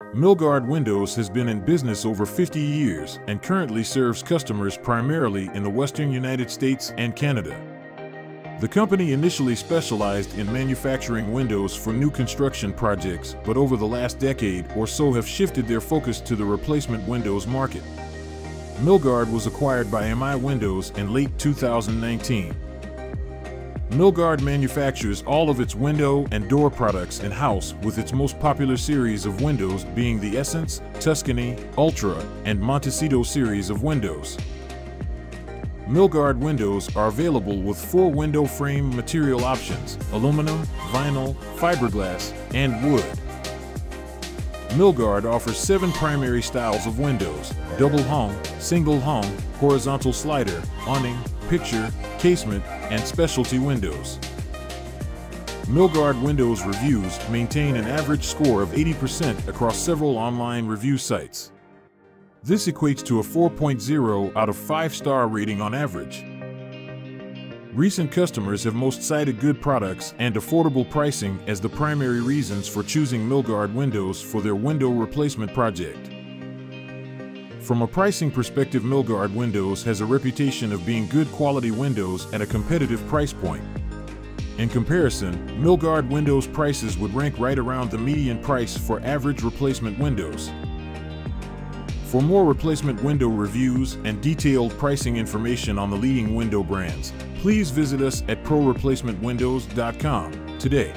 Milgard Windows has been in business over 50 years and currently serves customers primarily in the western United States and Canada. The company initially specialized in manufacturing windows for new construction projects, but over the last decade or so have shifted their focus to the replacement windows market. Milgard was acquired by MI Windows in late 2019. Milgard manufactures all of its window and door products in-house, with its most popular series of windows being the Essence, Tuscany, Ultra, and Montecito series of windows. Milgard windows are available with 4 window frame material options: aluminum, vinyl, fiberglass, and wood. Milgard offers 7 primary styles of windows: double hung, single hung, horizontal slider, awning, picture, casement, and specialty windows. Milgard Windows Reviews maintain an average score of 80% across several online review sites. This equates to a 4.0 out of 5-star rating on average. Recent customers have most cited good products and affordable pricing as the primary reasons for choosing Milgard Windows for their window replacement project. From a pricing perspective, Milgard Windows has a reputation of being good quality windows at a competitive price point. In comparison, Milgard Windows prices would rank right around the median price for average replacement windows. For more replacement window reviews and detailed pricing information on the leading window brands, please visit us at proreplacementwindows.com today.